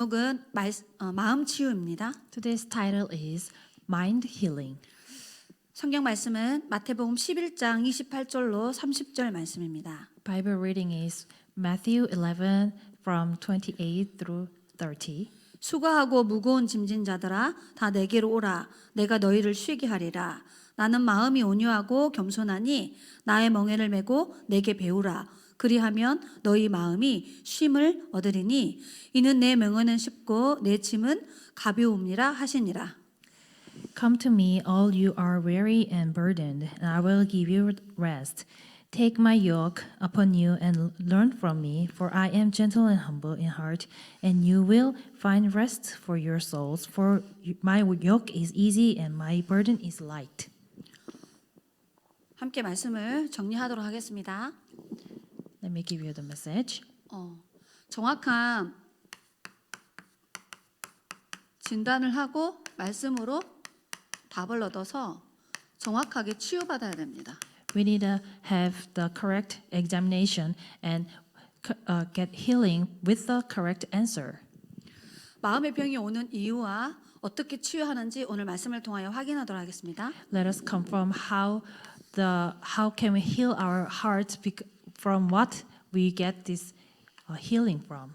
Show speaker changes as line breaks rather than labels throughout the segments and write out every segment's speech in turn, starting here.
제목은 마음 치유입니다.
Today's title is Mind Healing.
성경 말씀은 마태복음 11장 28절로 30절 말씀입니다.
Bible reading is Matthew 11 from 28 through 30.
수고하고 무거운 짐진 자들아 다 내게로 오라. 내가 너희를 쉬게 하리라. 나는 마음이 온유하고 겸손하니 나의 멍에를 메고 내게 배우라. 그리하면 너희 마음이 쉼을 얻으리니 이는 내 멍에는 쉽고 내 짐은 가벼움이라 하시니라.
Come to me, all you are weary and burdened, and I will give you rest. Take my yoke upon you and learn from me, for I am gentle and humble in heart, and you will find rest for your souls. For my yoke is easy and my burden is light.
함께 말씀을 정리하도록 하겠습니다.
Let me give you the message.
정확한 진단을 하고 말씀으로 답을 얻어서 정확하게 치유받아야 됩니다.
We need to have the correct examination and get healing with the correct answer.
마음의 병이 오는 이유와 어떻게 치유하는지 오늘 말씀을 통하여 확인하도록 하겠습니다.
Let us confirm how can we heal our hearts from what we get this healing from.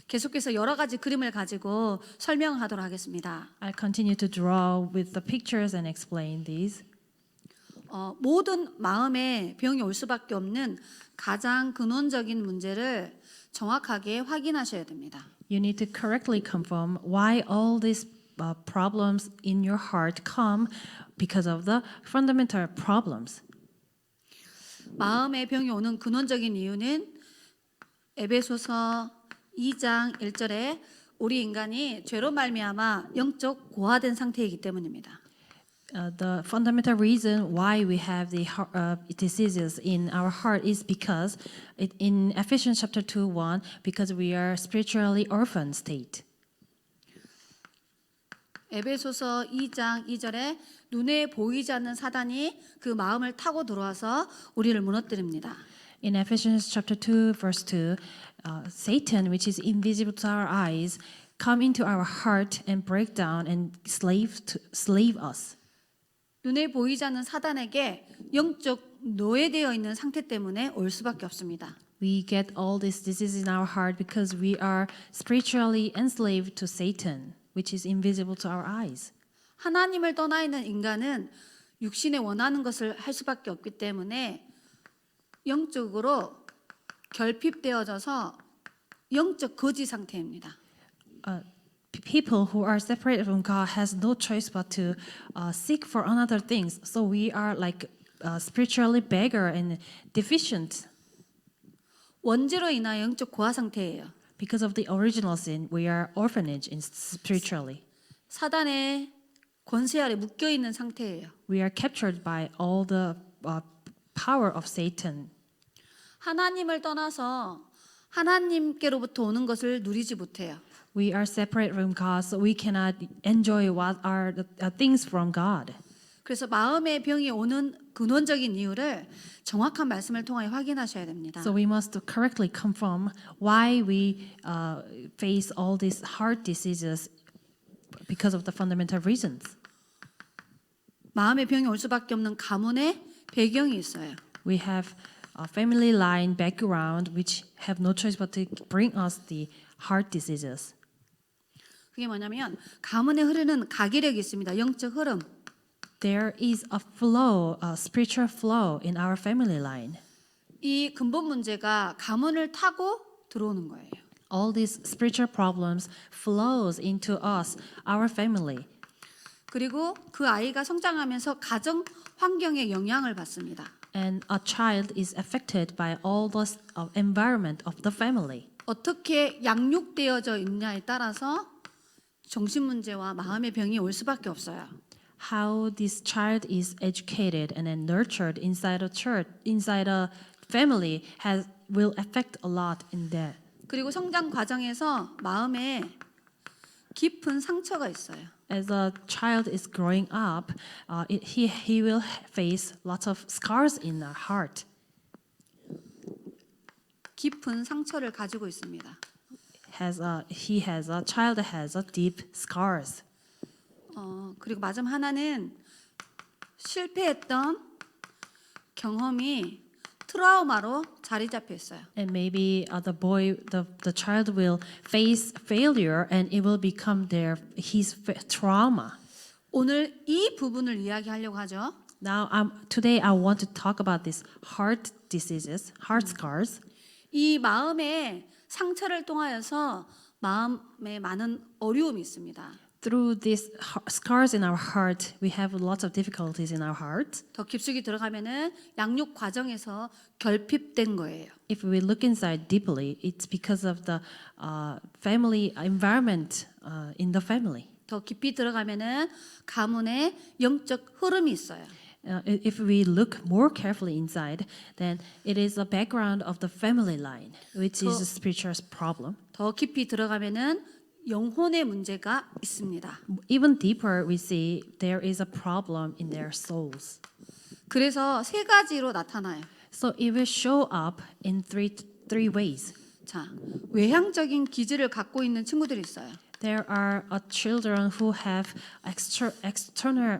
계속해서 여러 가지 그림을 가지고 설명하도록 하겠습니다.
I'll continue to draw with the pictures and explain these.
모든 마음에 병이 올 수밖에 없는 가장 근원적인 문제를 정확하게 확인하셔야 됩니다.
You need to correctly confirm why all these problems in your heart come because of the fundamental problems.
마음의 병이 오는 근원적인 이유는 에베소서 2장 1절에 우리 인간이 죄로 말미암아 영적 고화된 상태이기 때문입니다.
The fundamental reason why we have the diseases in our heart is because in Ephesians chapter 2:1 because we are spiritually orphan state.
에베소서 2장 2절에 눈에 보이지 않는 사단이 그 마음을 타고 들어와서 우리를 무너뜨립니다.
In Ephesians chapter 2 verse 2, Satan, which is invisible to our eyes, come into our heart and break down and slave us.
눈에 보이지 않는 사단에게 영적 노예되어 있는 상태 때문에 올 수밖에 없습니다.
We get all these diseases in our heart because we are spiritually enslaved to Satan, which is invisible to our eyes.
하나님을 떠나 있는 인간은 육신에 원하는 것을 할 수밖에 없기 때문에 영적으로 결핍되어져서 영적 거지 상태입니다.
People who are separated from God has no choice but to seek for another things. So we are like spiritually beggar and deficient.
원죄로 인하여 영적 고아 상태예요.
Because of the original sin, we are orphanage in spiritually.
사단의 권세 아래 묶여 있는 상태예요.
We are captured by all the power of Satan.
하나님을 떠나서 하나님께로부터 오는 것을 누리지 못해요.
We are separate from God, so we cannot enjoy what are the things from God.
그래서 마음의 병이 오는 근원적인 이유를 정확한 말씀을 통하여 확인하셔야 됩니다.
So we must correctly confirm why we face all these heart diseases because of the fundamental reasons.
마음의 병이 올 수밖에 없는 가문의 배경이 있어요.
We have a family line background which have no choice but to bring us the heart diseases.
그게 뭐냐면 가문에 흐르는 가기력이 있습니다. 영적 흐름.
There is a flow, a spiritual flow in our family line.
이 근본 문제가 가문을 타고 들어오는 거예요.
All these spiritual problems flows into us, our family.
그리고 그 아이가 성장하면서 가정 환경의 영향을 받습니다.
And a child is affected by all the environment of the family.
어떻게 양육되어져 있냐에 따라서 정신 문제와 마음의 병이 올 수밖에 없어요.
How this child is educated and then nurtured inside a church, inside a family will affect a lot in that.
그리고 성장 과정에서 마음에 깊은 상처가 있어요.
As a child is growing up, he will face lots of scars in the heart.
깊은 상처를 가지고 있습니다.
child has a deep scars.
그리고 마지막 하나는 실패했던 경험이 트라우마로 자리 잡혀 있어요.
And maybe the child will face failure, and it will become his trauma.
오늘 이 부분을 이야기하려고 하죠.
Now, today I want to talk about these heart diseases, heart scars.
이 마음의 상처를 통하여서 마음에 많은 어려움이 있습니다.
Through these scars in our heart, we have lots of difficulties in our heart.
더 깊숙이 들어가면은 양육 과정에서 결핍된 거예요.
If we look inside deeply, it's because of the family environment in the family.
더 깊이 들어가면은 가문의 영적 흐름이 있어요.
If we look more carefully inside, then it is the background of the family line, which is a spiritual problem.
더 깊이 들어가면은 영혼의 문제가 있습니다.
Even deeper, we see there is a problem in their souls.
그래서 세 가지로 나타나요.
So it will show up in three ways.
자, 외향적인 기질을 갖고 있는 친구들이 있어요.
There are children who have external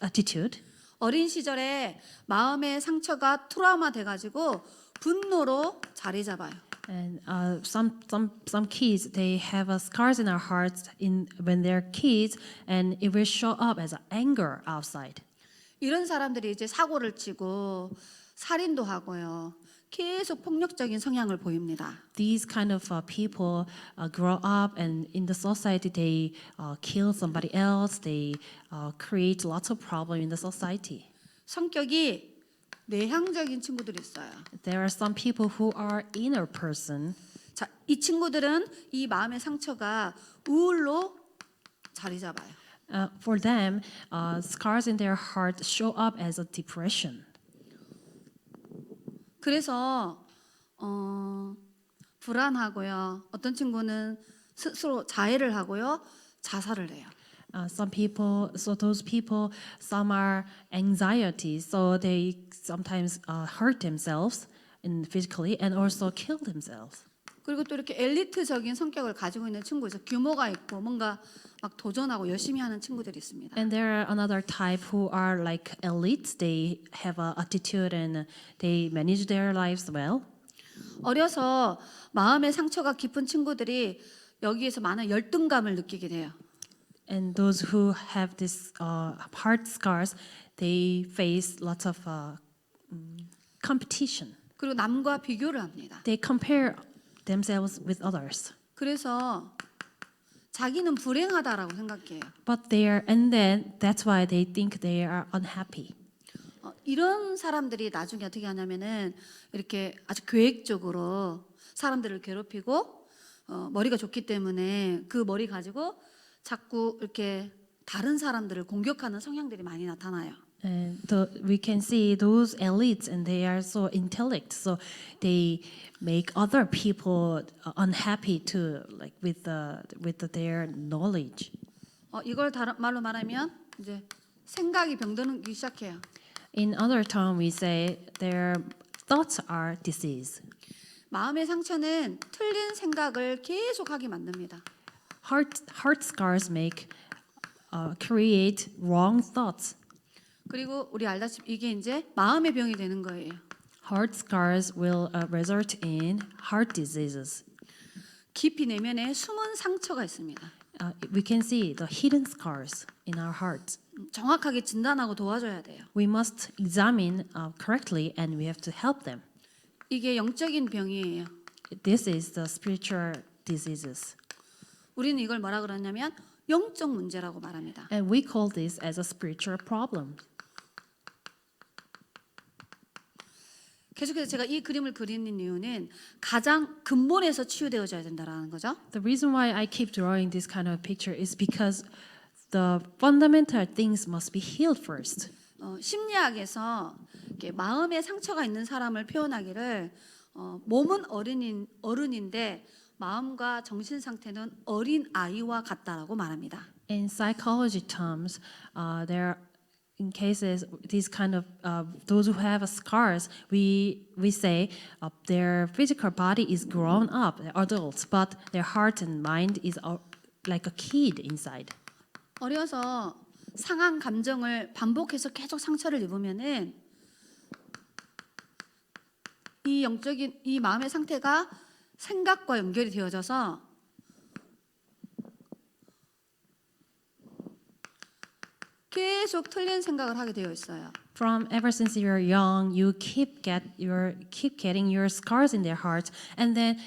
attitude.
어린 시절에 마음의 상처가 트라우마 돼가지고 분노로 자리 잡아요.
And some kids, they have scars in their hearts when they're kids, and it will show up as anger outside.
이런 사람들이 이제 사고를 치고 살인도 하고요. 계속 폭력적인 성향을 보입니다.
These kind of people grow up, and in the society they kill somebody else. They create lots of problems in the society.
성격이 내향적인 친구들이 있어요.
There are some people who are inner person.
자, 이 친구들은 이 마음의 상처가 우울로 자리 잡아요.
For them, scars in their heart show up as a depression.
그래서 불안하고요. 어떤 친구는 스스로 자해를 하고요, 자살을 해요.
Those people, some are anxiety, so they sometimes hurt themselves physically and also kill themselves.
그리고 또 이렇게 엘리트적인 성격을 가지고 있는 친구 있어. 규모가 있고 뭔가 막 도전하고 열심히 하는 친구들이 있습니다.
And there are another type who are like elites. They have an attitude and they manage their lives well.
어려서 마음의 상처가 깊은 친구들이 여기에서 많은 열등감을 느끼게 돼요.
And those who have this heart scars, they face lots of competition.
그리고 남과 비교를 합니다.
They compare themselves with others.
그래서 자기는 불행하다라고 생각해요.
And then that's why they think they are unhappy.
이런 사람들이 나중에 어떻게 하냐면은 이렇게 아주 계획적으로 사람들을 괴롭히고 머리가 좋기 때문에 그 머리 가지고 자꾸 이렇게 다른 사람들을 공격하는 성향들이 많이 나타나요.
And we can see those elites, and they are so intellect, so they make other people unhappy too, like with their knowledge.
이걸 다른 말로 말하면 이제 생각이 병들기 시작해요.
In other term, we say their thoughts are disease.
마음의 상처는 틀린 생각을 계속하게 만듭니다.
Heart scars create wrong thoughts.
그리고 우리 알다시피 이게 이제 마음의 병이 되는 거예요.
Heart scars will result in heart diseases.
깊이 내면에 숨은 상처가 있습니다.
We can see the hidden scars in our hearts.
정확하게 진단하고 도와줘야 돼요.
We must examine correctly, and we have to help them.
이게 영적인 병이에요.
This is the spiritual diseases.
우리는 이걸 뭐라 그러냐면 영적 문제라고 말합니다.
And we call this as a spiritual problem.
계속해서 제가 이 그림을 그리는 이유는 가장 근본에서 치유되어져야 된다라는 거죠.
The reason why I keep drawing this kind of picture is because the fundamental things must be healed first.
심리학에서 이렇게 마음에 상처가 있는 사람을 표현하기를 몸은 어른인데 마음과 정신 상태는 어린 아이와 같다라고 말합니다.
In psychology terms, in cases these kind of those who have scars, we say their physical body is grown up, they're adults, but their heart and mind is like a kid inside.
어려서 상한 감정을 반복해서 계속 상처를 입으면은 이 영적인 이 마음의 상태가 생각과 연결이 되어져서 계속 틀린 생각을 하게 되어 있어요.
From ever since you're young, you keep getting your scars in their hearts, and then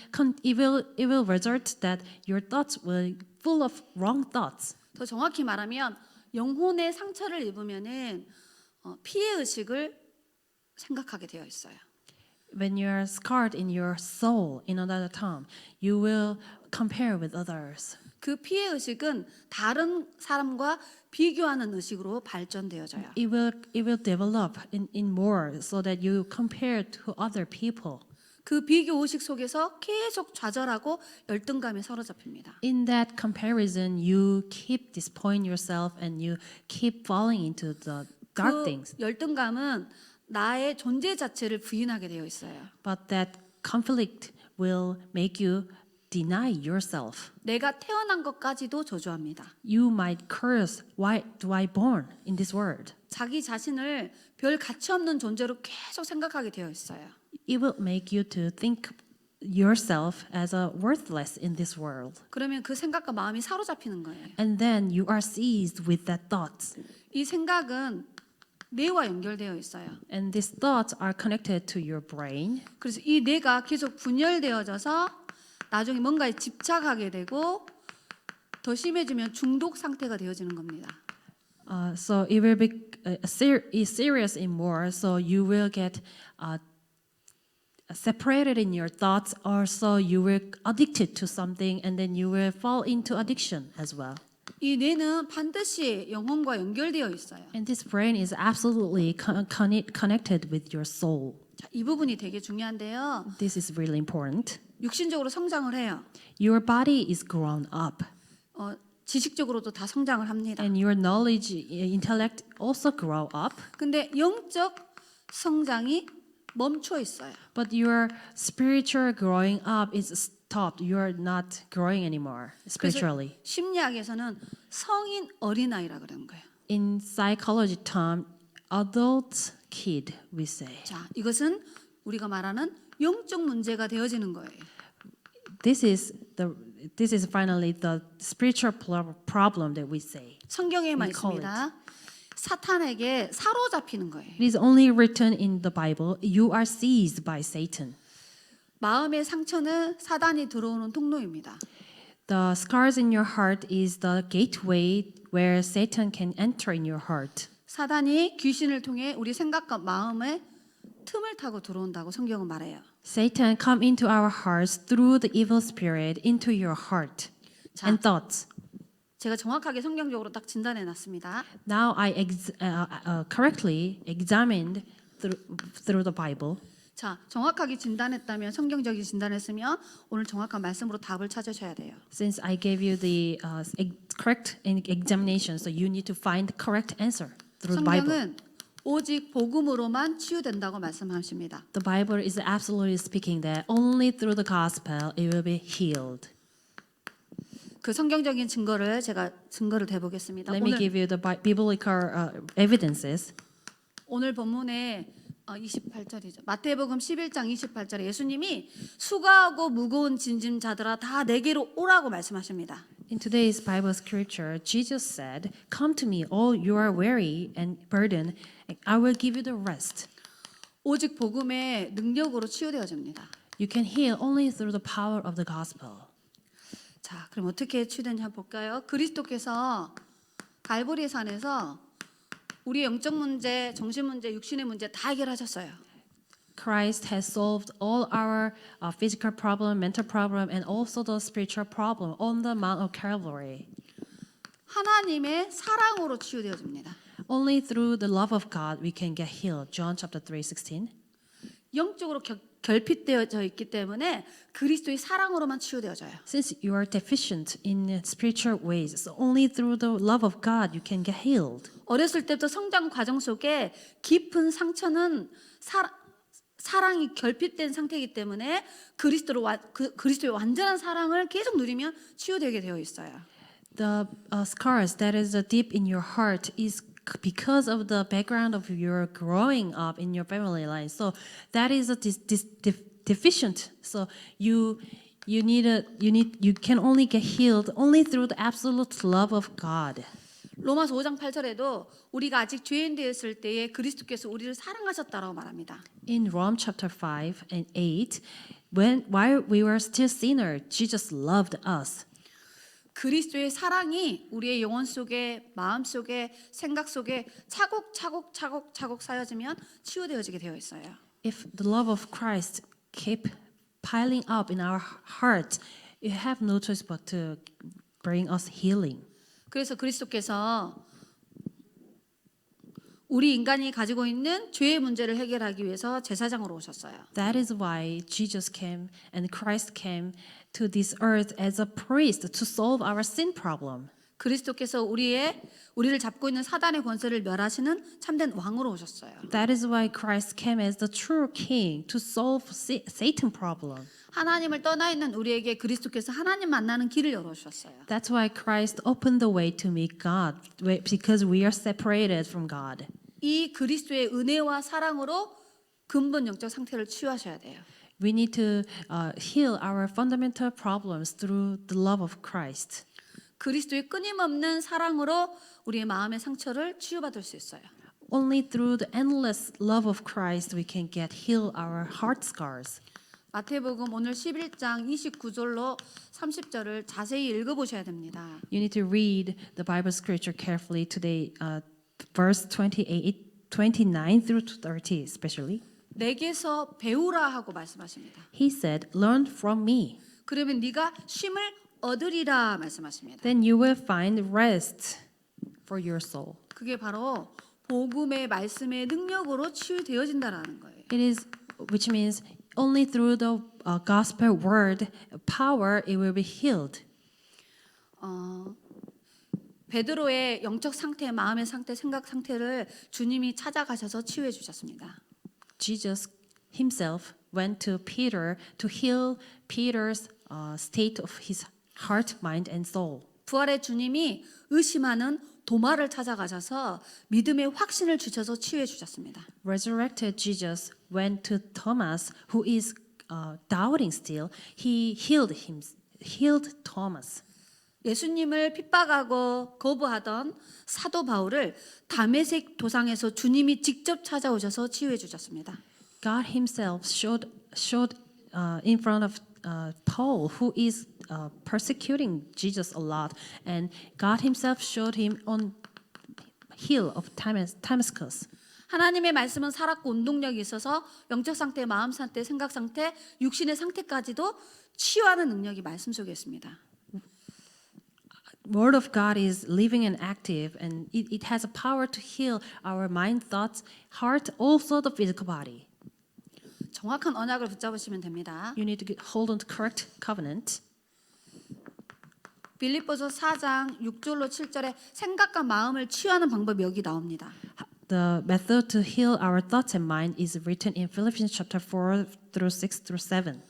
it will result that your thoughts will full of wrong thoughts.
더 정확히 말하면 영혼의 상처를 입으면은 피해 의식을 생각하게 되어 있어요.
When you're scarred in your soul in another tongue, you will compare with others.
그 피해 의식은 다른 사람과 비교하는 의식으로 발전되어져요.
It will develop in more so that you compare to other people.
그 비교 의식 속에서 계속 좌절하고 열등감에 사로잡힙니다.
In that comparison, you keep disappointing yourself and you keep falling into the dark
그
things.
열등감은 나의 존재 자체를 부인하게 되어 있어요.
But that conflict will make you deny yourself.
내가 태어난 것까지도 저주합니다.
You might curse, why do I born in this world?
자기 자신을 별 가치 없는 존재로 계속 생각하게 되어 있어요.
It will make you to think yourself as a worthless in this world.
그러면 그 생각과 마음이 사로잡히는 거예요.
And then you are seized with that thoughts.
이 생각은 뇌와 연결되어 있어요.
And these thoughts are connected to your brain.
그래서 이 뇌가 계속 분열되어져서 나중에 뭔가에 집착하게 되고 더 심해지면 중독 상태가 되어지는 겁니다.
So it will be serious in more. So you will get separated in your thoughts, or so you will addicted to something, and then you will fall into addiction as well.
이 뇌는 반드시 영혼과 연결되어 있어요.
And this brain is absolutely connected with your soul.
자, 이 부분이 되게 중요한데요.
This is really important.
육신적으로 성장을 해요.
Your body is grown up,
지식적으로도 다 성장을 합니다.
and your knowledge, intellect also grow up.
근데 영적 성장이 멈춰 있어요.
But your spiritual growing up is stopped. You are not growing anymore spiritually.
심리학에서는 성인 어린아이라 그러는 거예요.
In psychology term, adult kid we say.
자, 이것은 우리가 말하는 영적 문제가 되어지는 거예요.
This is finally the spiritual problem that we say.
성경에만
We call
있습니다. 사탄에게 사로잡히는 거예요.
It is only written in the Bible. You are seized by Satan.
마음의 상처는 사단이 들어오는 통로입니다.
The scars in your heart is the gateway where Satan can enter in your heart.
사단이 귀신을 통해 우리 생각과 마음에 틈을 타고 들어온다고 성경은 말해요.
Satan come into our hearts through the evil spirit into your heart and thoughts.
제가 정확하게 성경적으로 딱 진단해 놨습니다.
Now I correctly examined through the Bible.
자, 정확하게 진단했다면 성경적인 진단했으면 오늘 정확한 말씀으로 답을 찾으셔야 돼요.
Since I gave you the correct examination, so you need to find the correct answer through the Bible.
성경은 오직 복음으로만 치유된다고 말씀하십니다.
The Bible is absolutely speaking that only through the gospel it will be healed.
그 성경적인 제가 증거를 대보겠습니다.
Let me give you the biblical evidences.
오늘 본문에 28절이죠. 마태복음 11장 28절에 예수님이 수고하고 무거운 짐진 자들아 다 내게로 오라고 말씀하십니다.
In today's Bible scripture, Jesus said, "Come to me, all you are weary and burdened, and I will give you the rest."
오직 복음의 능력으로 치유되어집니다.
You can heal only through the power of the gospel.
자, 그럼 어떻게 치유되냐 볼까요? 그리스도께서 갈보리 산에서 우리의 영적 문제, 정신 문제, 육신의 문제 다 해결하셨어요.
Christ has solved all our physical problem, mental problem, and also the spiritual problem on the Mount of Calvary.
하나님의 사랑으로 치유되어집니다.
Only through the love of God we can get healed. John chapter 3:16.
영적으로 결핍되어져 있기 때문에 그리스도의 사랑으로만 치유되어져요.
Since you are deficient in spiritual ways, so only through the love of God you can get healed.
어렸을 때부터 성장 과정 속에 깊은 상처는 사랑이 결핍된 상태이기 때문에 그리스도의 완전한 사랑을 계속 누리면 치유되게 되어 있어요.
The scars that is deep in your heart is because of the background of your growing up in your family line. So that is a deficient. So you can only get healed only through the absolute love of God.
로마서 5장 8절에도 우리가 아직 죄인 되었을 때에 그리스도께서 우리를 사랑하셨다라고 말합니다.
In Rome chapter 5 and 8, while we were still sinners, Jesus loved us.
그리스도의 사랑이 우리의 영혼 속에, 마음 속에, 생각 속에 차곡차곡 쌓여지면 치유되어지게 되어 있어요.
If the love of Christ keep piling up in our heart, you have no choice but to bring us healing.
그래서 그리스도께서 우리 인간이 가지고 있는 죄의 문제를 해결하기 위해서 제사장으로 오셨어요.
That is why Jesus came and Christ came to this earth as a priest to solve our sin problem.
그리스도께서 우리를 잡고 있는 사단의 권세를 멸하시는 참된 왕으로 오셨어요.
That is why Christ came as the true king to solve Satan problem.
하나님을 떠나 있는 우리에게 그리스도께서 하나님 만나는 길을 열어 주셨어요.
That's why Christ opened the way to meet God because we are separated from God.
이 그리스도의 은혜와 사랑으로 근본 영적 상태를 치유하셔야 돼요.
We need to heal our fundamental problems through the love of Christ.
그리스도의 끊임없는 사랑으로 우리의 마음의 상처를 치유받을 수 있어요.
Only through the endless love of Christ we can heal our heart scars.
마태복음 오늘 11장 29절로 30절을 자세히 읽어보셔야 됩니다.
You need to read the Bible scripture carefully today, verse 29 through 30 especially.
내게서 배우라 하고 말씀하십니다.
He said, "Learn from me.
그러면 네가 쉼을 얻으리라 말씀하십니다.
Then you will find rest for your soul."
그게 바로 복음의 말씀의 능력으로 치유되어진다라는 거예요.
It is, which means only through the gospel word power it will be healed.
베드로의 영적 상태, 마음의 상태, 생각 상태를 주님이 찾아가셔서 치유해 주셨습니다.
Jesus himself went to Peter to heal Peter's state of his heart, mind, and soul.
부활의 주님이 의심하는 도마를 찾아가셔서 믿음의 확신을 주셔서 치유해 주셨습니다.
Resurrected Jesus went to Thomas, who is doubting still. He healed Thomas.
예수님을 핍박하고 거부하던 사도 바울을 다메섹 도상에서 주님이 직접 찾아오셔서 치유해 주셨습니다.
God himself showed in front of Paul, who is persecuting Jesus a lot, and God himself showed him on hill of Damascus.
하나님의 말씀은 살았고 운동력이 있어서 영적 상태, 마음 상태, 생각 상태, 육신의 상태까지도 치유하는 능력이 말씀 속에 있습니다.
Word of God is living and active, and it has a power to heal our mind, thoughts, heart, also the physical body.
정확한 언약을 붙잡으시면 됩니다.
You need to hold on to correct covenant.
빌립보서 4장 6절로 7절에 생각과 마음을 치유하는 방법이 여기 나옵니다.
The method to heal our thoughts and mind is written in Philippians chapter 4 through 6 through 7.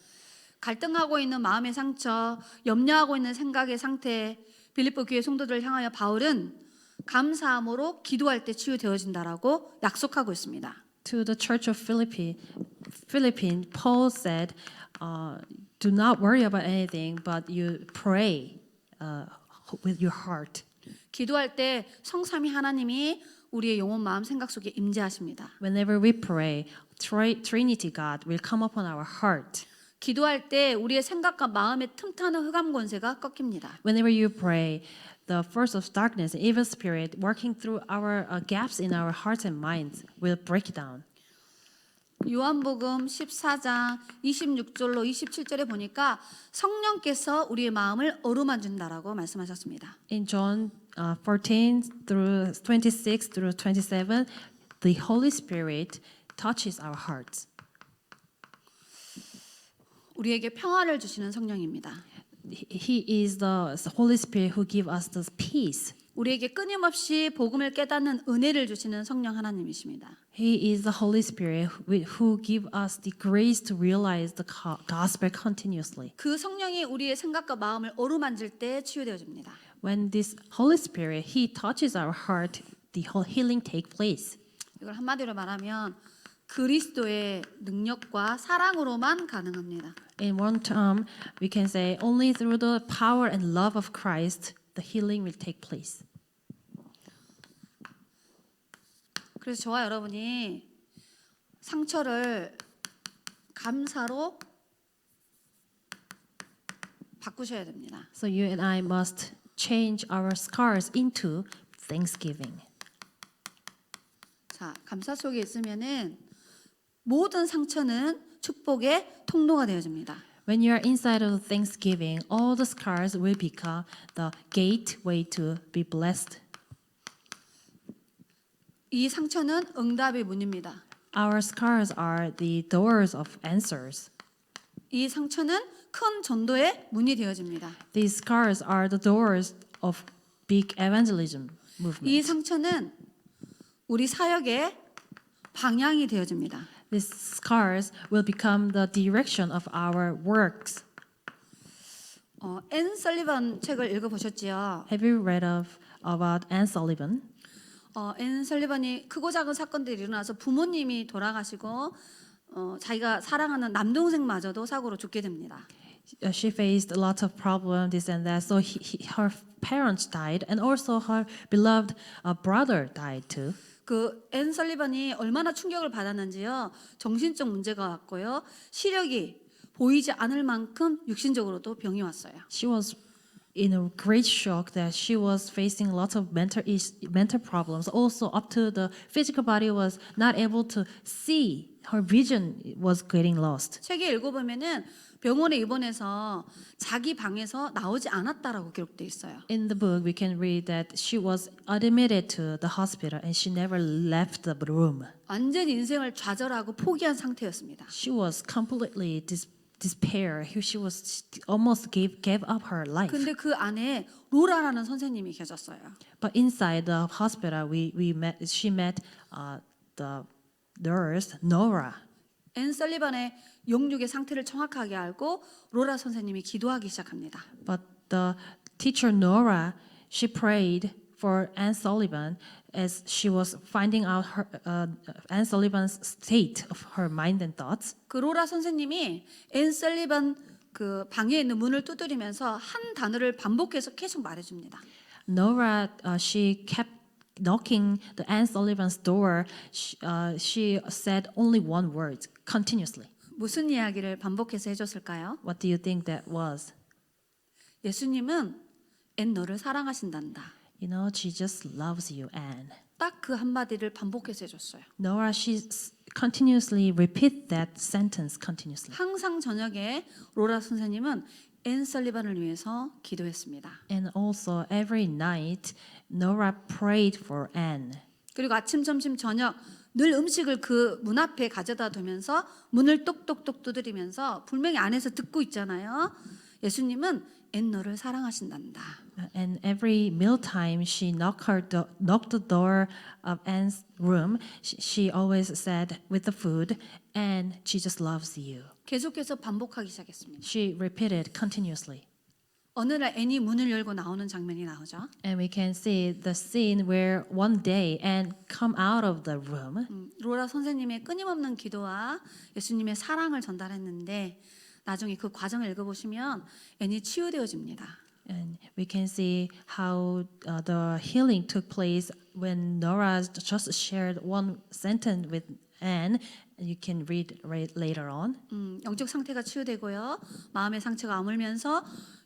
갈등하고 있는 마음의 상처, 염려하고 있는 생각의 상태, 빌립보 교회 성도들을 향하여 바울은 감사함으로 기도할 때 치유되어진다라고 약속하고 있습니다.
To the church of Philippines, Paul said, "Do not worry about anything, but you pray with your heart."
기도할 때 성삼위 하나님이 우리의 영혼, 마음, 생각 속에 임재하십니다.
Whenever we pray, Trinity God will come upon our heart.
기도할 때 우리의 생각과 마음의 틈타는 흑암 권세가 꺾입니다.
Whenever you pray, the force of darkness and evil spirit working through our gaps in our hearts and minds will break down.
요한복음 14장 26절로 27절에 보니까 성령께서 우리의 마음을 어루만진다라고 말씀하셨습니다.
In John 14 through 26 through 27, the Holy Spirit touches our hearts.
우리에게 평화를 주시는 성령입니다.
He is the Holy Spirit who give us this peace.
우리에게 끊임없이 복음을 깨닫는 은혜를 주시는 성령 하나님이십니다.
He is the Holy Spirit who give us the grace to realize the gospel continuously.
그 성령이 우리의 생각과 마음을 어루만질 때 치유되어집니다.
When this Holy Spirit, He touches our heart, the whole healing take place.
이걸 한마디로 말하면 그리스도의 능력과 사랑으로만 가능합니다.
In one term, we can say only through the power and love of Christ, the healing will take place.
그래서 저와 여러분이 상처를 감사로 바꾸셔야 됩니다.
So you and I must change our scars into thanksgiving.
자, 감사 속에 있으면은 모든 상처는 축복의 통로가 되어집니다.
When you are inside of thanksgiving, all the scars will become the gateway to be blessed.
이 상처는 응답의 문입니다.
Our scars are the doors of answers.
이 상처는 큰 전도의 문이 되어집니다.
These scars are the doors of big evangelism
이
movement.
상처는 우리 사역의 방향이 되어집니다.
These scars will become the direction of our works.
앤 설리번 책을 읽어보셨지요?
Have you read about Anne Sullivan?
앤 설리번이 크고 작은 사건들이 일어나서 부모님이 돌아가시고 자기가 사랑하는 남동생마저도 사고로 죽게 됩니다.
She faced a lot of problems, this and that. So her parents died, and also her beloved brother died too.
앤 설리번이 얼마나 충격을 받았는지요. 정신적 문제가 왔고요. 시력이 보이지 않을 만큼 육신적으로도 병이 왔어요.
She was in a great shock that she was facing lots of mental problems. Also, up to the physical body was not able to see. Her vision was getting lost.
책에 읽어보면은 병원에 입원해서 자기 방에서 나오지 않았다라고 기록돼 있어요.
In the book, we can read that she was admitted to the hospital and she never left the room.
완전 인생을 좌절하고 포기한 상태였습니다.
She was completely despair. She was almost gave up her life.
근데 그 안에 로라라는 선생님이 계셨어요.
But inside the hospital, she met the nurse Nora.
앤 설리번의 영육의 상태를 정확하게 알고 로라 선생님이 기도하기 시작합니다.
But the teacher Nora, she prayed for Anne Sullivan as she was finding out her Anne Sullivan's state of her mind and thoughts.
그 로라 선생님이 앤 설리번 그 방에 있는 문을 두드리면서 한 단어를 반복해서 계속 말해줍니다.
Nora, she kept knocking the Anne Sullivan's door. She said only one word continuously.
무슨 이야기를 반복해서 해줬을까요?
What do you think that was?
예수님은 앤 너를 사랑하신단다.
You know, Jesus loves you, Anne.
딱 그 한마디를 반복해서 해줬어요.
Nora, she continuously repeat that sentence continuously.
항상 저녁에 로라 선생님은 앤 설리번을 위해서 기도했습니다.
And also every night, Nora prayed for Anne.
그리고 아침, 점심, 저녁 늘 음식을 그 문 앞에 가져다 두면서 문을 똑똑똑 두드리면서 분명히 안에서 듣고 있잖아요. 예수님은 앤 너를 사랑하신단다.
And every mealtime, she knocked the door of Anne's room. She always said with the food, "Anne, Jesus loves you."
계속해서 반복하기 시작했습니다.
She repeated continuously.
어느 날 앤이 문을 열고 나오는 장면이 나오죠.
And we can see the scene where one day Anne come out of the room.
로라 선생님의 끊임없는 기도와 예수님의 사랑을 전달했는데 나중에 그 과정을 읽어보시면 앤이 치유되어집니다.
And we can see how the healing took place when Nora just shared one sentence with Anne. You can read later on.
영적 상태가 치유되고요. 마음의 상처가 아물면서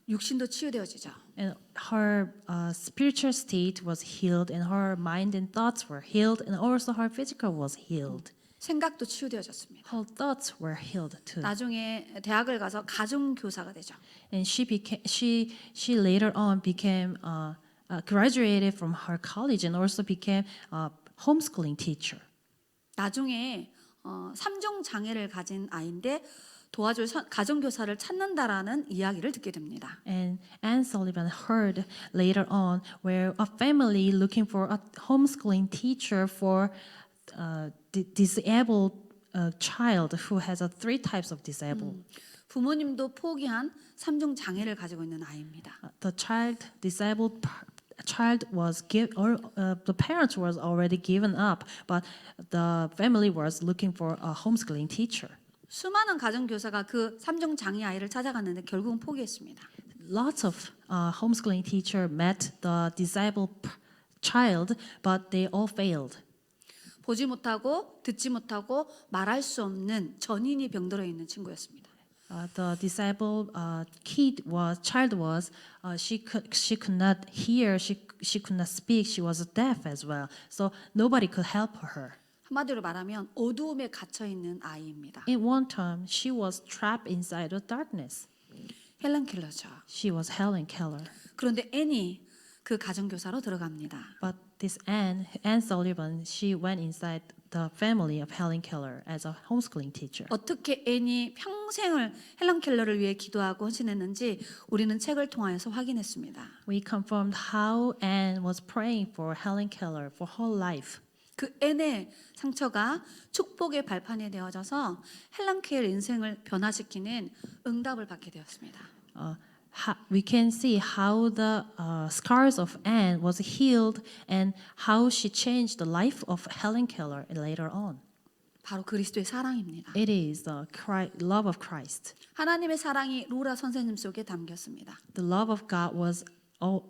육신도 치유되어지죠.
And her spiritual state was healed, and her mind and thoughts were healed, and also her physical was healed.
생각도 치유되어졌습니다.
Her thoughts were healed too.
나중에 대학을 가서 가정 교사가 되죠.
And she later on became graduated from her college and also became a homeschooling teacher.
나중에 3종 장애를 가진 아이인데 도와줄 가정교사를 찾는다라는 이야기를 듣게 됩니다.
And Anne Sullivan heard later on where a family looking for a homeschooling teacher for disabled child who has three types of disabled.
부모님도 포기한 3종 장애를 가지고 있는 아이입니다.
The child was the parents was already given up, but the family was looking for a homeschooling teacher.
수많은 가정교사가 그 3종 장애 아이를 찾아갔는데 결국은 포기했습니다.
Lots of homeschooling teacher met the disabled child, but they all failed.
보지 못하고 듣지 못하고 말할 수 없는 전인이 병들어 있는 친구였습니다.
The disabled child was she could not hear, she could not speak, she was deaf as well. So nobody could help her.
한마디로 말하면 어두움에 갇혀 있는 아이입니다.
In one time, she was trapped inside the darkness.
헬렌 켈러죠.
She was Helen Keller.
그런데 애니 그 가정교사로 들어갑니다.
But this Anne Sullivan, she went inside the family of Helen Keller as a homeschooling teacher.
어떻게 애니 평생을 헬렌 켈러를 위해 기도하고 헌신했는지 우리는 책을 통하여서 확인했습니다.
We confirmed how Anne was praying for Helen Keller for her life.
그 앤의 상처가 축복의 발판이 되어져서 헬렌 켈러 인생을 변화시키는 응답을 받게 되었습니다.
We can see how the scars of Anne was healed and how she changed the life of Helen Keller later on.
바로 그리스도의 사랑입니다.
It is the love of Christ.
하나님의 사랑이 로라 선생님 속에 담겼습니다.
The love of God was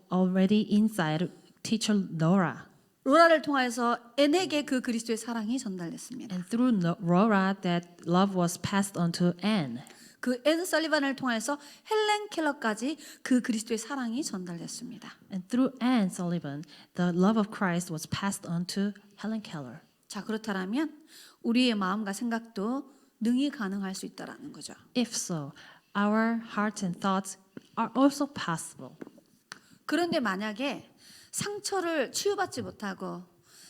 already inside teacher Laura.
로라를 통해서 앤에게 그 그리스도의 사랑이 전달됐습니다.
And through Laura, that love was passed on to Anne.
그 앤 설리반을 통해서 헬렌 켈러까지 그 그리스도의 사랑이 전달됐습니다.
And through Anne Sullivan, the love of Christ was passed on to Helen Keller.
자, 그렇다면 우리의 마음과 생각도 능히 가능할 수 있다라는 거죠.
If so, our hearts and thoughts are also possible.
그런데 만약에 상처를 치유받지 못하고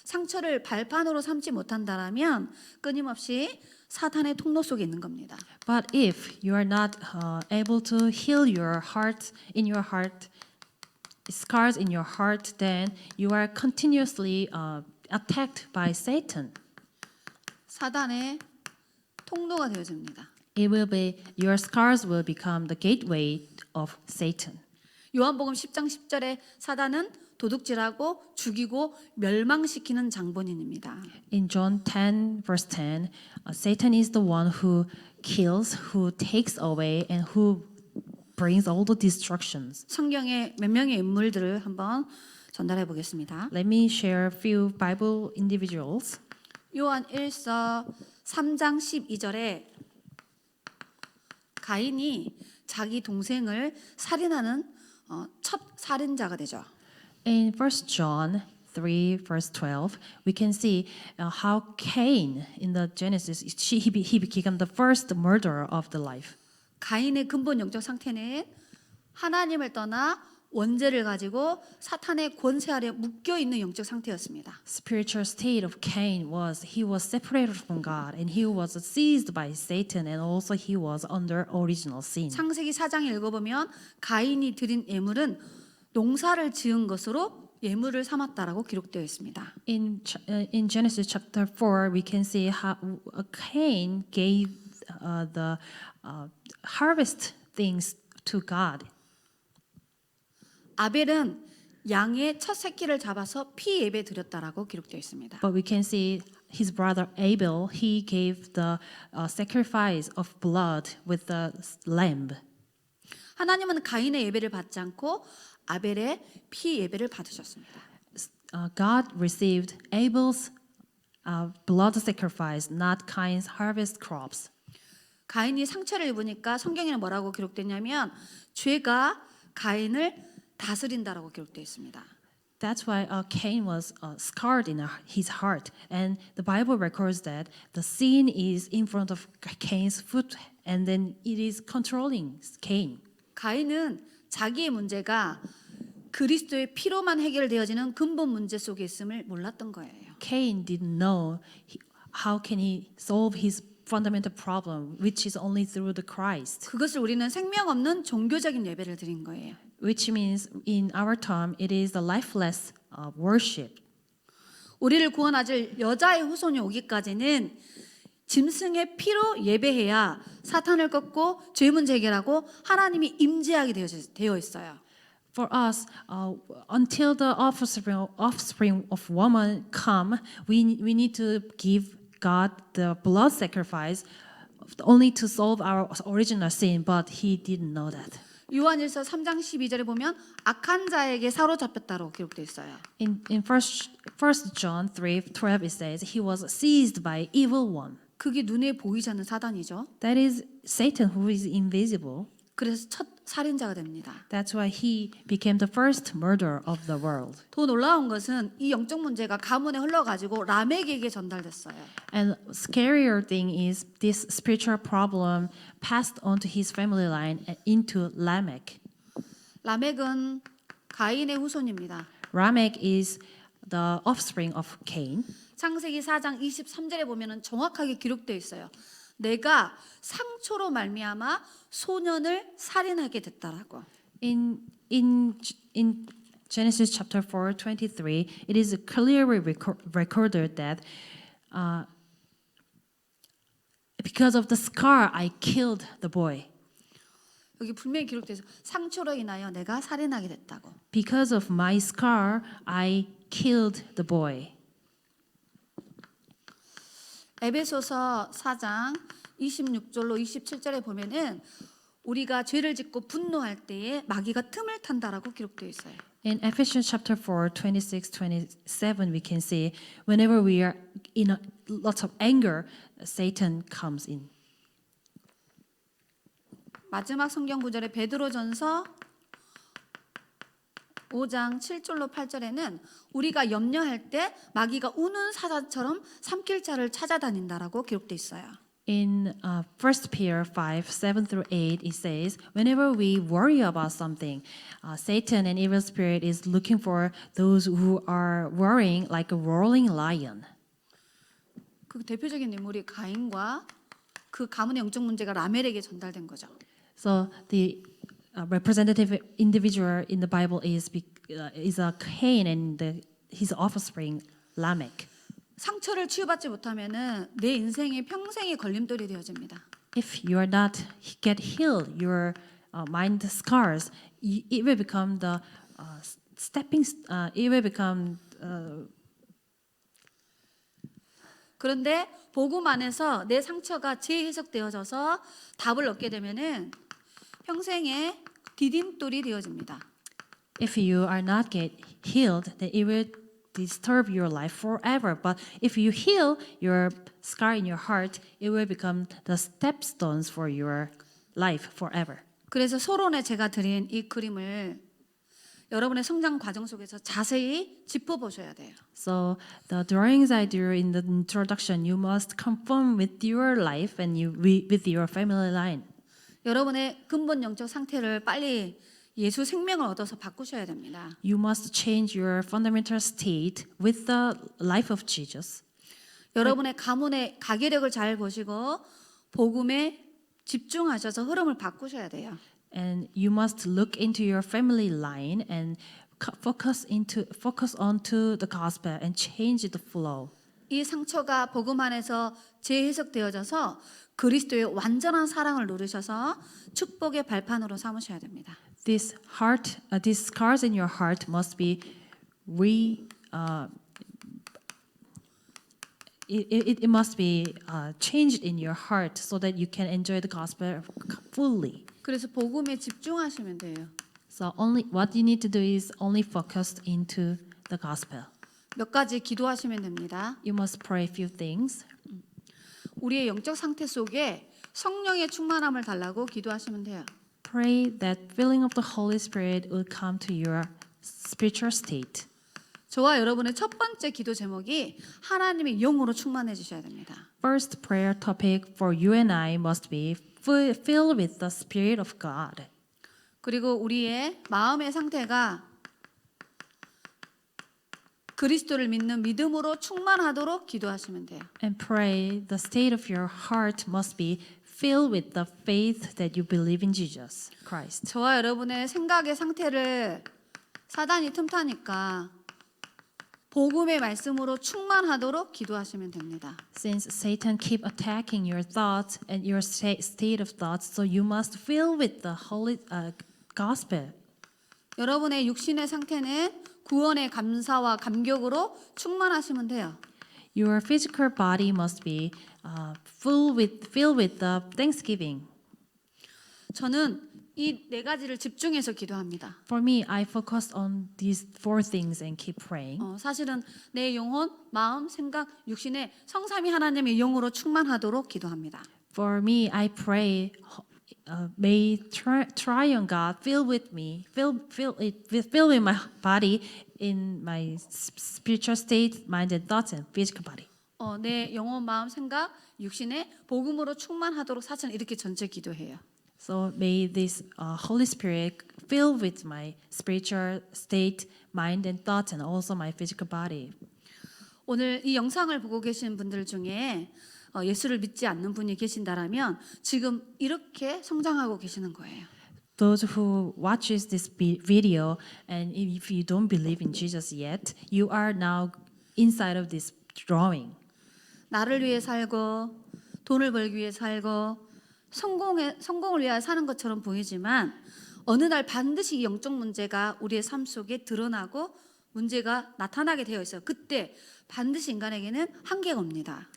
상처를 발판으로 삼지 못한다라면 끊임없이 사탄의 통로 속에 있는 겁니다.
But if you are not able to heal your heart, in your heart, scars in your heart, then you are continuously attacked by Satan.
사단의 통로가 되어집니다.
It will be your scars will become the gateway of Satan.
요한복음 10장 10절에 사단은 도둑질하고 죽이고 멸망시키는 장본인입니다.
In John 10 verse 10, Satan is the one who kills, who takes away, and who brings all the destructions.
성경의 몇 명의 인물들을 한번 전달해 보겠습니다.
Let me share a few Bible individuals.
요한 1서 3장 12절에 가인이 자기 동생을 살인하는 첫 살인자가 되죠.
In 1 John 3 verse 12, we can see how Cain in the Genesis he became the first murderer of the life.
가인의 근본 영적 상태는 하나님을 떠나 원죄를 가지고 사탄의 권세 아래 묶여 있는 영적 상태였습니다.
Spiritual state of Cain was he was separated from God and he was seized by Satan and also he was under original sin.
창세기 4장 읽어보면 가인이 드린 예물은 농사를 지은 것으로 예물을 삼았다라고 기록되어 있습니다.
In Genesis chapter 4, we can see how Cain gave the harvest things to God.
아벨은 양의 첫 새끼를 잡아서 피 예배 드렸다라고 기록되어 있습니다.
But we can see his brother Abel, he gave the sacrifice of blood with the lamb.
하나님은 가인의 예배를 받지 않고 아벨의 피 예배를 받으셨습니다.
God received Abel's blood sacrifice, not Cain's harvest crops.
가인이 상처를 입으니까 성경에는 뭐라고 기록됐냐면 죄가 가인을 다스린다라고 기록되어 있습니다.
That's why Cain was scarred in his heart, and the Bible records that the sin is in front of Cain's foot, and then it is controlling Cain.
가인은 자기의 문제가 그리스도의 피로만 해결되어지는 근본 문제 속에 있음을 몰랐던 거예요.
Cain didn't know how can he solve his fundamental problem, which is only through the Christ.
그것을 우리는 생명 없는 종교적인 예배를 드린 거예요.
Which means, in our term, it is the lifeless worship.
우리를 구원하실 여자의 후손이 오기까지는 짐승의 피로 예배해야 사탄을 꺾고 죄 문제 해결하고 하나님이 임재하게 되어 있어요.
For us, until the offspring of woman come, we need to give God the blood sacrifice only to solve our original sin, but he didn't know that.
요한일서 3장 12절에 보면 악한 자에게 사로잡혔다로 기록되어 있어요.
In first John 3:12 it says he was seized by evil one.
그게 눈에 보이지 않는 사단이죠.
That is Satan who is invisible.
그래서 첫 살인자가 됩니다.
That's why he became the first murderer of the world.
더 놀라운 것은 이 영적 문제가 가문에 흘러가지고 라멕에게 전달됐어요.
And scarier thing is this spiritual problem passed on to his family line and into Lamech.
라멕은 가인의 후손입니다.
Lamech is the offspring of Cain.
창세기 4장 23절에 보면은 정확하게 기록되어 있어요. 내가 상초로 말미암아 소년을 살인하게 됐다라고.
In Genesis chapter 4:23, it is clearly recorded that because of the scar I killed the boy.
여기 분명히 기록되어 있어요. 상초로 인하여 내가 살인하게 됐다고.
Because of my scar, I killed the boy.
에베소서 4장 26절로 27절에 보면은 우리가 죄를 짓고 분노할 때에 마귀가 틈을 탄다라고 기록되어 있어요.
In Ephesians chapter 4, 26-27, we can see whenever we are in lots of anger, Satan comes in.
마지막 성경 구절에 베드로전서 5장 7절로 8절에는 우리가 염려할 때 마귀가 우는 사자처럼 삼킬 자를 찾아다닌다라고 기록돼 있어요.
In 1 Peter 5:7-8, it says, whenever we worry about something, Satan and evil spirit is looking for those who are worrying like a roaring lion.
그 대표적인 인물이 가인과 그 가문의 영적 문제가 라멜에게 전달된 거죠.
So the representative individual in the Bible is a Cain and his offspring Lamech.
상처를 치유받지 못하면은 내 인생의 평생의 걸림돌이 되어집니다.
If you are not get healed, your mind scars, it will become the it will become.
그런데 복음 안에서 내 상처가 재해석되어져서 답을 얻게 되면은 평생의 디딤돌이 되어집니다.
If you are not get healed, then it will disturb your life forever. But if you heal your scar in your heart, it will become the stepstones for your life forever.
그래서 서론에 제가 드린 이 그림을 여러분의 성장 과정 속에서 자세히 짚어보셔야 돼요.
So the drawings I do in the introduction, you must conform with your life and with your family line.
여러분의 근본 영적 상태를 빨리 예수 생명을 얻어서 바꾸셔야 됩니다.
You must change your fundamental state with the life of Jesus.
여러분의 가문의 가계력을 잘 보시고 복음에 집중하셔서 흐름을 바꾸셔야 돼요.
And you must look into your family line and focus onto the gospel and change the flow.
이 상처가 복음 안에서 재해석되어져서 그리스도의 완전한 사랑을 누리셔서 축복의 발판으로 삼으셔야 됩니다.
These scars in your heart must be it must be changed in your heart so that you can enjoy the gospel fully.
그래서 복음에 집중하시면 돼요.
So what you need to do is only focus into the gospel.
몇 가지 기도하시면 됩니다.
You must pray a few things.
우리의 영적 상태 속에 성령의 충만함을 달라고 기도하시면 돼요.
Pray that filling of the Holy Spirit will come to your spiritual state.
저와 여러분의 첫 번째 기도 제목이 하나님의 영으로 충만해 주셔야 됩니다.
First prayer topic for you and I must be filled with the Spirit of God.
그리고 우리의 마음의 상태가 그리스도를 믿는 믿음으로 충만하도록 기도하시면 돼요.
And pray the state of your heart must be filled with the faith that you believe in Jesus Christ.
저와 여러분의 생각의 상태를 사단이 틈타니까 복음의 말씀으로 충만하도록 기도하시면 됩니다.
Since Satan keep attacking your thoughts and your state of thoughts, so you must fill with the holy gospel.
여러분의 육신의 상태는 구원의 감사와 감격으로 충만하시면 돼요.
Your physical body must be filled with the thanksgiving.
저는 이 네 가지를 집중해서 기도합니다.
For me, I focus on these four things and keep praying.
사실은 내 영혼, 마음, 생각, 육신의 성삼위 하나님의 영으로 충만하도록 기도합니다.
For me, I pray, may triune God fill with me, fill with my body in my spiritual state, mind and thoughts and physical body.
내 영혼, 마음, 생각, 육신의 복음으로 충만하도록 사실은 이렇게 전체 기도해요.
So may this Holy Spirit fill with my spiritual state, mind and thoughts and also my physical body.
오늘 이 영상을 보고 계신 분들 중에 예수를 믿지 않는 분이 계신다라면 지금 이렇게 성장하고 계시는 거예요.
Those who watches this video and if you don't believe in Jesus yet, you are now inside of this drawing.
나를 위해 살고 돈을 벌기 위해 살고 성공을 위하여 사는 것처럼 보이지만 어느 날 반드시 이 영적 문제가 우리의 삶 속에 드러나고 문제가 나타나게 되어 있어요. 그때 반드시 인간에게는 한계가 옵니다.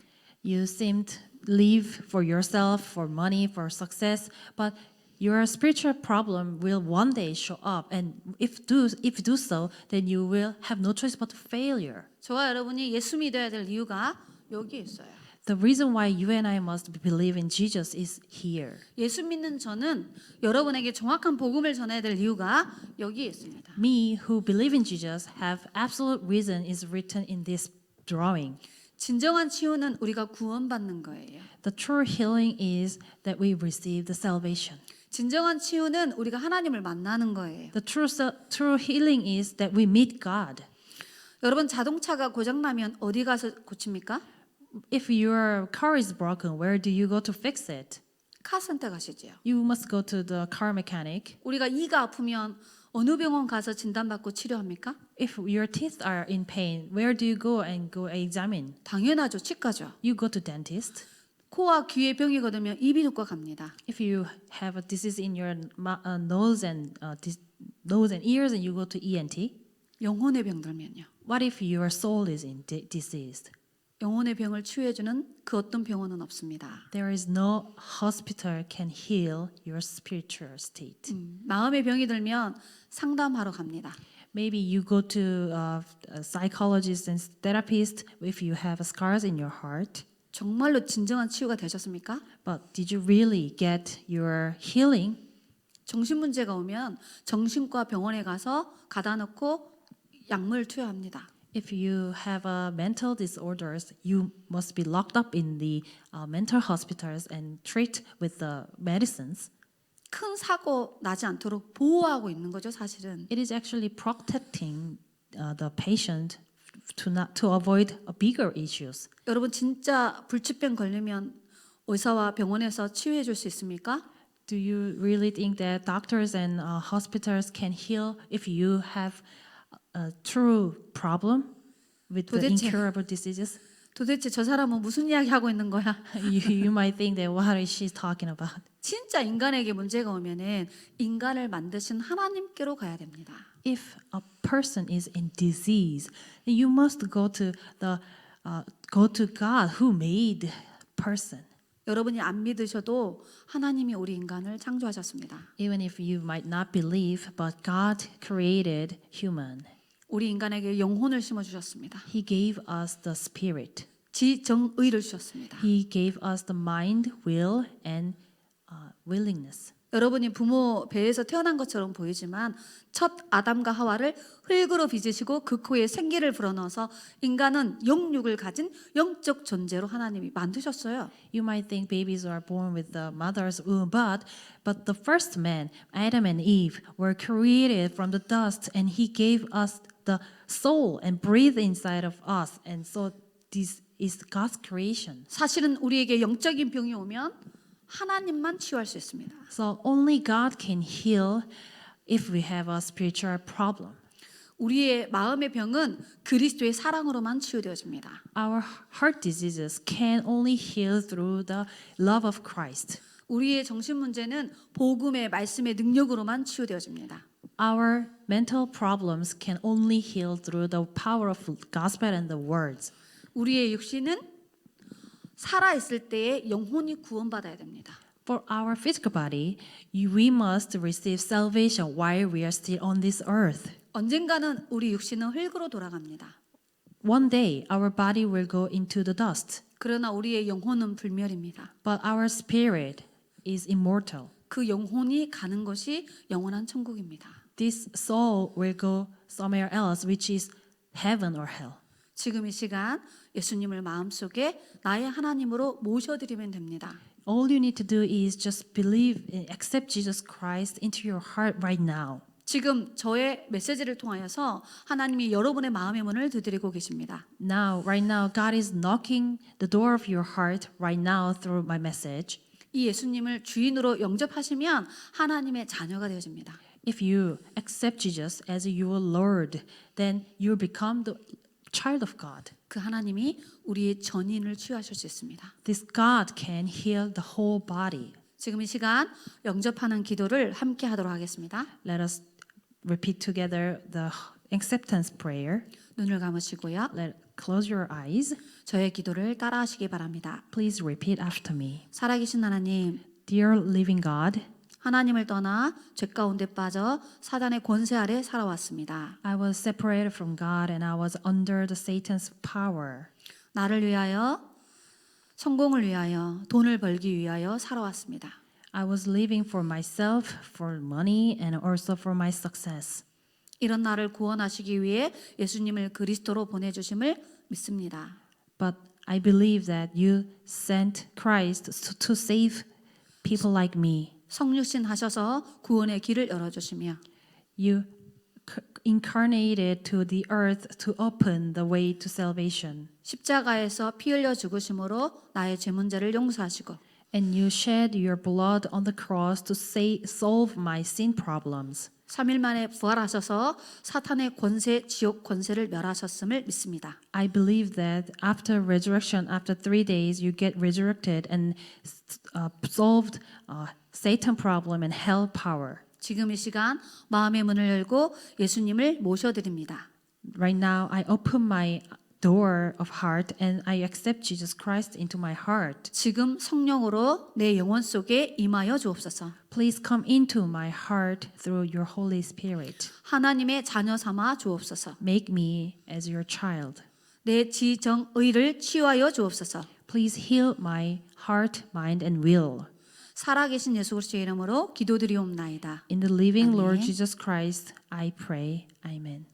You seem to live for yourself, for money, for success, but your spiritual problem will one day show up, and if you do so, then you will have no choice but failure.
저와 여러분이 예수 믿어야 될 이유가 여기에 있어요.
The reason why you and I must believe in Jesus is here.
예수 믿는 저는 여러분에게 정확한 복음을 전해야 될 이유가 여기에 있습니다.
Me who believe in Jesus have absolute reason is written in this drawing.
진정한 치유는 우리가 구원받는 거예요.
The true healing is that we receive the salvation.
진정한 치유는 우리가 하나님을 만나는 거예요.
The true healing is that we meet God.
여러분 자동차가 고장나면 어디 가서 고칩니까?
If your car is broken, where do you go to fix it?
카센터 가시죠.
You must go to the car mechanic.
우리가 이가 아프면 어느 병원 가서 진단받고 치료합니까?
If your teeth are in pain, where do you go and go examine?
당연하죠. 치과죠.
You go to dentist.
코와 귀에 병이 거두면 이비인후과 갑니다.
If you have a disease in your nose and ears, and you go to ENT.
영혼의 병 들면요.
What if your soul is diseased?
영혼의 병을 치유해주는 그 어떤 병원은 없습니다.
There is no hospital can heal your spiritual state.
마음의 병이 들면 상담하러 갑니다.
Maybe you go to a psychologist and therapist if you have scars in your heart.
정말로 진정한 치유가 되셨습니까?
But did you really get your healing?
정신 문제가 오면 정신과 병원에 가서 가다 놓고 약물 투여합니다.
If you have mental disorders, you must be locked up in the mental hospitals and treat with the medicines.
큰 사고 나지 않도록 보호하고 있는 거죠, 사실은.
It is actually protecting the patient to avoid bigger issues.
여러분 진짜 불치병 걸리면 의사와 병원에서 치유해 줄 수 있습니까?
Do you really think that doctors and hospitals can heal if you have a true problem with the
도대체-
incurable diseases?
도대체 저 사람은 무슨 이야기 하고 있는 거야?
You might think that what is she talking about?
진짜 인간에게 문제가 오면은 인간을 만드신 하나님께로 가야 됩니다.
If a person is in disease, then you must go to God who made person.
여러분이 안 믿으셔도 하나님이 우리 인간을 창조하셨습니다.
Even if you might not believe, but God created human.
우리 인간에게 영혼을 심어 주셨습니다.
He gave us the spirit.
지정의를 주셨습니다.
He gave us the mind, will, and willingness.
여러분이 부모 배에서 태어난 것처럼 보이지만 첫 아담과 하와를 흙으로 빚으시고 그 코에 생기를 불어넣어서 인간은 영육을 가진 영적 존재로 하나님이 만드셨어요.
You might think babies are born with the mother's womb, but the first man, Adam and Eve, were created from the dust, and He gave us the soul and breathe inside of us. And so this is God's creation.
사실은 우리에게 영적인 병이 오면 하나님만 치유할 수 있습니다.
So only God can heal if we have a spiritual problem.
우리의 마음의 병은 그리스도의 사랑으로만 치유되어집니다.
Our heart diseases can only heal through the love of Christ.
우리의 정신 문제는 복음의 말씀의 능력으로만 치유되어집니다.
Our mental problems can only heal through the power of gospel and the words.
우리의 육신은 살아 있을 때에 영혼이 구원받아야 됩니다.
For our physical body, we must receive salvation while we are still on this earth.
언젠가는 우리 육신은 흙으로 돌아갑니다.
One day, our body will go into the dust,
그러나 우리의 영혼은 불멸입니다.
but our spirit is immortal.
그 영혼이 가는 것이 영원한 천국입니다.
This soul will go somewhere else, which is heaven or hell.
지금 이 시간 예수님을 마음속에 나의 하나님으로 모셔드리면 됩니다.
All you need to do is just believe and accept Jesus Christ into your heart right now.
지금 저의 메시지를 통하여서 하나님이 여러분의 마음의 문을 두드리고 계십니다.
Right now, God is knocking the door of your heart right now through my message.
이 예수님을 주인으로 영접하시면 하나님의 자녀가 되어집니다.
If you accept Jesus as your Lord, then you become the child of God.
그 하나님이 우리의 전인을 치유하실 수 있습니다.
This God can heal the whole body.
지금 이 시간 영접하는 기도를 함께 하도록 하겠습니다.
Let us repeat together the acceptance prayer.
눈을 감으시고요.
Close your eyes.
저의 기도를 따라하시기 바랍니다.
Please repeat after me.
살아계신 하나님,
Dear living God,
하나님을 떠나 죄 가운데 빠져 사단의 권세 아래 살아왔습니다.
I was separated from God and I was under the Satan's power.
나를 위하여, 성공을 위하여, 돈을 벌기 위하여 살아왔습니다.
I was living for myself, for money, and also for my success.
이런 나를 구원하시기 위해 예수님을 그리스도로 보내주심을 믿습니다.
But I believe that you sent Christ to save people like me.
성육신 하셔서 구원의 길을 열어주시며
You incarnated to the earth to open the way to salvation.
십자가에서 피 흘려 죽으심으로 나의 죄 문제를 용서하시고
And you shed your blood on the cross to solve my sin problems.
3일 만에 부활하셔서 사탄의 권세, 지옥 권세를 멸하셨음을 믿습니다.
I believe that after resurrection, after 3 days, you get resurrected and solved Satan problem and hell power.
지금 이 시간 마음의 문을 열고 예수님을 모셔드립니다.
Right now, I open my door of heart and I accept Jesus Christ into my heart.
지금 성령으로 내 영혼 속에 임하여 주옵소서.
Please come into my heart through your Holy Spirit.
하나님의 자녀 삼아 주옵소서.
Make me as your child.
내 지정의를 치유하여 주옵소서.
Please heal my heart, mind, and will.
살아계신 예수 그리스도의 이름으로 기도드리옵나이다.
In the living Lord
아멘.
Jesus Christ, I pray. Amen.